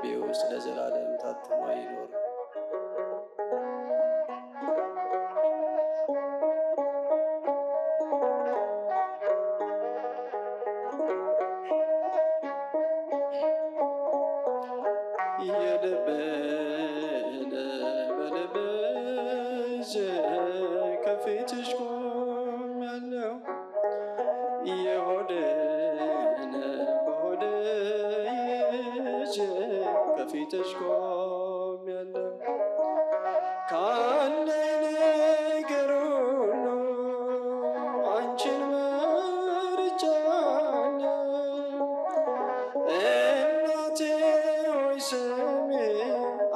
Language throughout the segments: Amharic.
በልቤ ውስጥ ለዘላለም ታትሞ ይኖር። የልቤን በልብሽ ከፊትሽ ቆሜያለሁ፣ የሆዴን በሆዴ ይዤ ከፊትሽ ቆሜያለሁ። ካለኝ ነገር ሁሉ አንቺን መርጫለሁ። እናቴ ሆይ ስሚ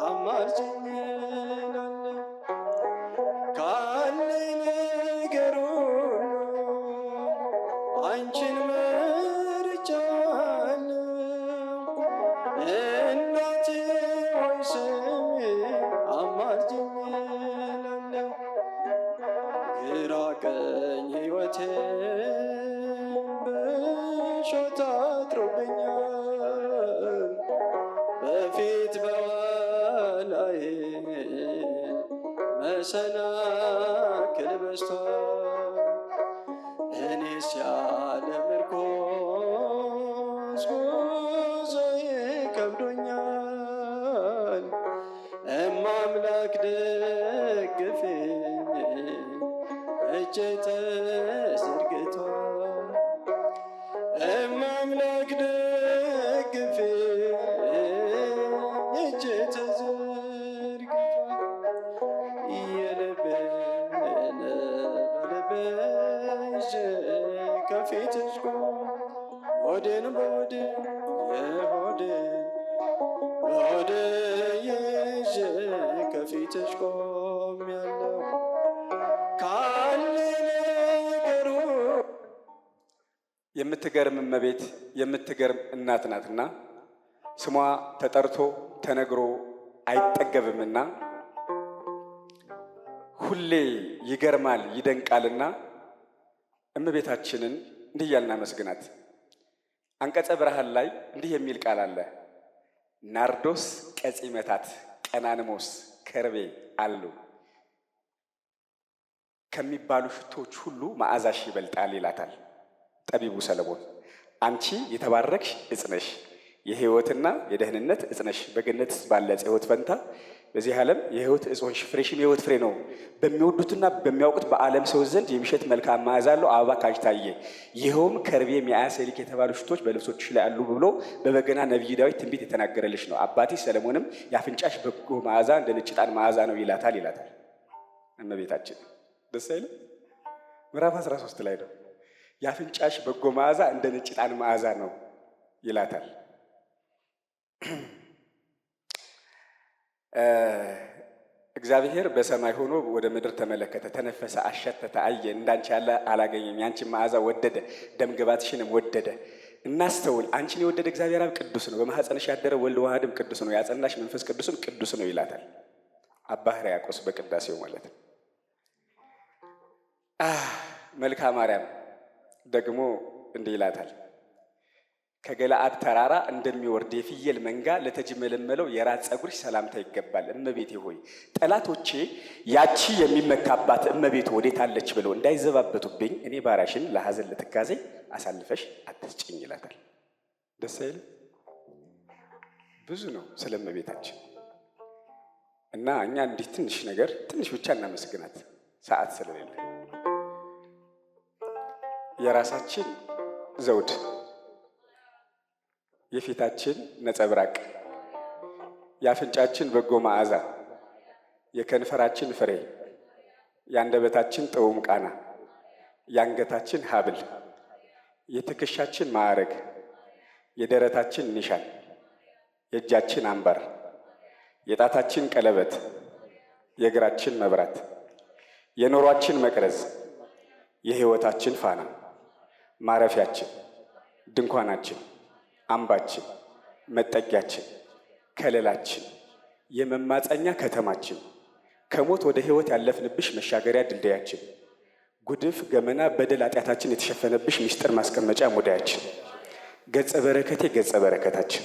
አማልጅኝ እላለሁ። ካለኝ ነገር ሁሉ አንቺን መርጫለሁ። እናቴ ሆይ ስሚ አማልጅኝ እላለሁ። ግራ ቀኝ ሕይወቴን በእሾህ አጥሮብኛል፣ በፊት በኋላዬ መሰናክል በዝቷል። እኔስ ያለ ምርኮስ ጉዞዬ ከብዶኛል። እማምላክ ደግፊኝ፣ እጄ ተዘርግቷል። እማምላክ ደግፊኝ፣ እጄ ተዘርግቷል። የልቤን በልብሽ ከፊትሽ ቆሜ ሆዴን በሆዴ የሆዴን በሆዴ ይዤ ከፊትሽ ቆሜያለሁ። ካለኝ ነገር የምትገርም እመቤት የምትገርም እናት ናትና ስሟ ተጠርቶ ተነግሮ አይጠገብምና ሁሌ ይገርማል ይደንቃልና እመቤታችንን እንዲህ እያልን እናመስግናት። አንቀጸ ብርሃን ላይ እንዲህ የሚል ቃል አለ። ናርዶስ ቀጺመታት ቀናንሞስ ከርቤ አሉ ከሚባሉ ሽቶች ሁሉ መዓዛሽ ይበልጣል ይላታል ጠቢቡ ሰለሞን። አንቺ የተባረክሽ ዕፅ ነሽ፣ የሕይወትና የደህንነት ዕፅ ነሽ። በገነት ባለ ሕይወት ፈንታ በዚህ ዓለም የሕይወት ዕፅ ሆንሽ። ፍሬሽም የሕይወት ፍሬ ነው። በሚወዱትና በሚያውቁት በዓለም ሰው ዘንድ የሚሸት መልካም መዓዛ አለው አበባ ካንቺ ታየ። ይኸውም ከርቤ፣ ሚያ፣ ሰሊክ የተባሉ ሽቶች በልብሶችሽ ላይ አሉ ብሎ በበገና ነቢይ ዳዊት ትንቢት የተናገረልሽ ነው። አባትሽ ሰለሞንም የአፍንጫሽ በጎ መዓዛ እንደ ነጭ ዕጣን መዓዛ ነው ይላታል። እመቤታችን ደስ አይልም? ምዕራፍ 13 ላይ ነው። የአፍንጫሽ በጎ መዓዛ እንደ ነጭ ዕጣን መዓዛ ነው ይላታል። እግዚአብሔር በሰማይ ሆኖ ወደ ምድር ተመለከተ፣ ተነፈሰ፣ አሸተተ፣ አየ። እንዳንቺ ያለ አላገኘም። ያንቺን መዓዛ ወደደ፣ ደምግባትሽንም ወደደ። እናስተውል። አንቺን የወደደ እግዚአብሔር አብ ቅዱስ ነው፣ በማኅፀንሽ ያደረ ወልድ ዋህድም ቅዱስ ነው፣ ያጸናሽ መንፈስ ቅዱስም ቅዱስ ነው ይላታል አባ ሕርያቆስ በቅዳሴው ማለት ነው። መልክአ ማርያም ደግሞ እንዲህ ይላታል። ከገለአድ ተራራ እንደሚወርድ የፍየል መንጋ ለተጅመለመለው የራስ ፀጉርሽ ሰላምታ ይገባል። እመቤቴ ሆይ ጠላቶቼ ያቺ የሚመካባት እመቤት ወዴት አለች ብለው እንዳይዘባበቱብኝ እኔ ባሪያሽን ለሐዘን ለትካዜ አሳልፈሽ አትስጭኝ ይላታል። ደስ አይልም? ብዙ ነው ስለ እመቤታችን እና እኛ እንዲህ ትንሽ ነገር ትንሽ ብቻ እናመስግናት ሰዓት ስለሌለ። የራሳችን ዘውድ፣ የፊታችን ነጸብራቅ፣ የአፍንጫችን በጎ መዓዛ፣ የከንፈራችን ፍሬ፣ የአንደበታችን ጥዑም ቃና፣ የአንገታችን ሐብል፣ የትከሻችን ማዕረግ፣ የደረታችን ኒሻን፣ የእጃችን አምባር፣ የጣታችን ቀለበት፣ የእግራችን መብራት፣ የኑሯችን መቅረዝ፣ የሕይወታችን ፋና፣ ማረፊያችን፣ ድንኳናችን፣ አምባችን፣ መጠጊያችን፣ ከለላችን፣ የመማፀኛ ከተማችን፣ ከሞት ወደ ሕይወት ያለፍንብሽ መሻገሪያ ድልድያችን፣ ጉድፍ ገመና በደል ኃጢአታችን የተሸፈነብሽ ምስጢር ማስቀመጫ ሙዳያችን፣ ገጸ በረከቴ ገጸ በረከታችን፣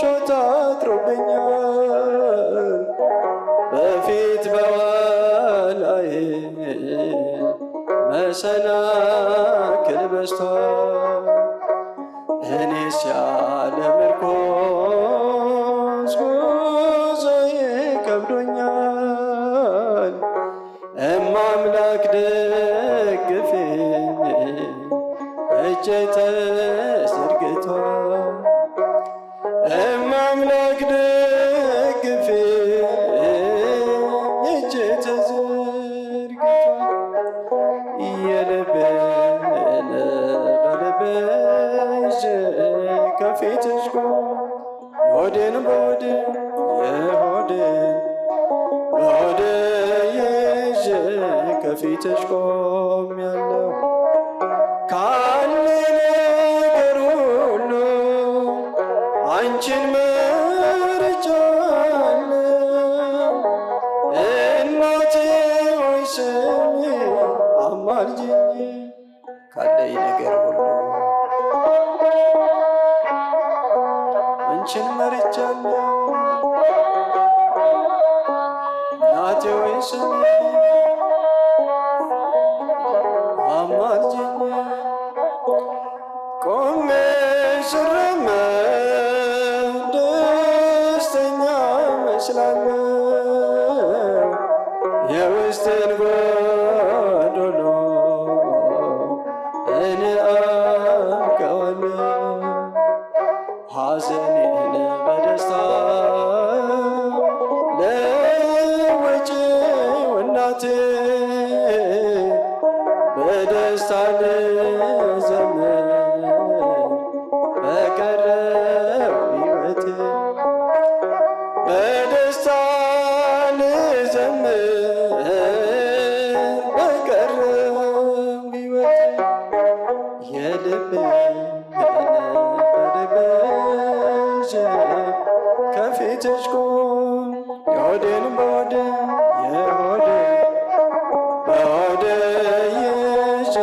እሾህ ታጥሮብኛል በፊት በኋላዬ መሰናክል በዝቷል። እኔስ ያለ ምርኮስ ጉዞዬ ከብዶኛል። እማምላክ ደግፌኝ እጄ ተዘርግቷል። እማምላክ ደግፌኝ እጄ ተዘርግቷል። የልቤን በልቤ ይዤ ከፊትሽ ቆም የሆዴን በሆዴ የሆዴን በሆዴ ይዤ ከፊትሽ ቆሜያለሁ። ካለኝ ነገር ሁሉ አንቺን መርጫለሁ። እናቴ ሆይ ስሚ አማልጅኝ ካለኝ ነገር ሁሉ አንቺን መርጫለሁ። እናቴ ሆይ ስሚ አማልጅኝ። ቆሜ ስራመድ ደስተኛ እመስላለሁ። የውስጤን ጎዶሎ እኔ አውቀዋለሁ። ሐዘኔን በደስታ ለውጪው እናቴ በደስታ ልዘምር በቀረው ሕይወቴ በደስታ ልዘምር በቀረው ሕይወቴ የልቤን በልቤ ይዤ ከፊትሽ ቆም የሆዴን በሆዴ የሆዴን በሆዴ ይዤ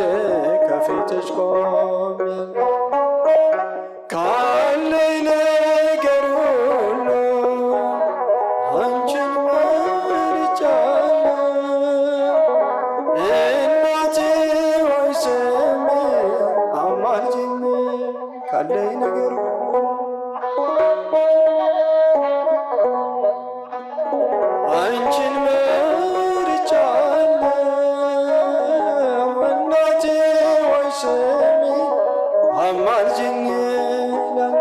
ከፊትሽ ቆሜያለሁ። ካለኝ ነገር ሁሉ አንቺን መርጫለሁ። እናቴ ሆይ ስሚ አማልጅኝ ካለኝ ነገር ሁሉ አንቺን መርጫለሁ። እናቴ ሆይ ስሚ አማልጅኝ እላለሁ።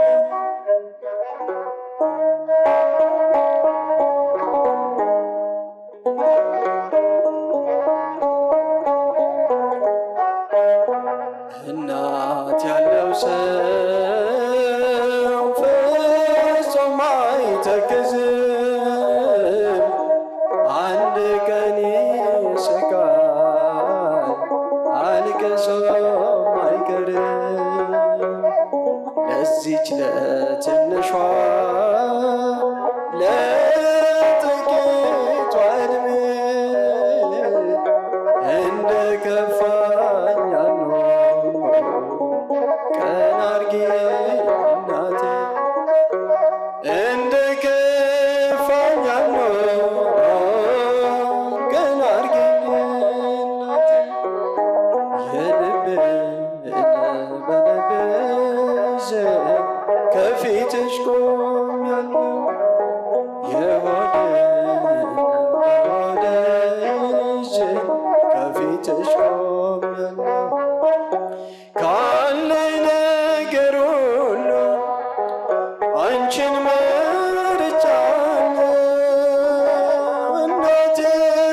እናት ያለው ሰው ፍጹም አይተክዝም። አንድ ቀን ይስቃል አልቅሶም አይቀርም። ለዚች ለትንሿ ለጥቂቷ ዕድሜ እንደ ከፋኝ አልኖር ቀን አርጌ እናቴ እንደ ከፋኝ አልኖር ቀን አርጌ እናቴ የልቤን በልቤ ይዤ ከፊትሽ ቆሜያለሁ። የሆዴን በሆዴ ይዤ ከፊትሽ ቆሜያለሁ። ካለኝ ነገር ሁሉ አንቺን መርጫለሁ። እናቴ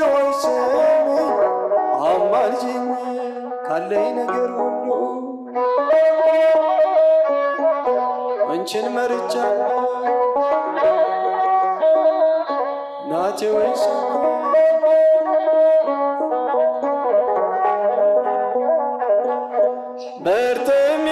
ሆይ ስሚ አማልጅኝ ካለኝ ነገር ሁሉ አንቺን መርጫለሁ። እናቴ ሆይ ስሚ በርተሜ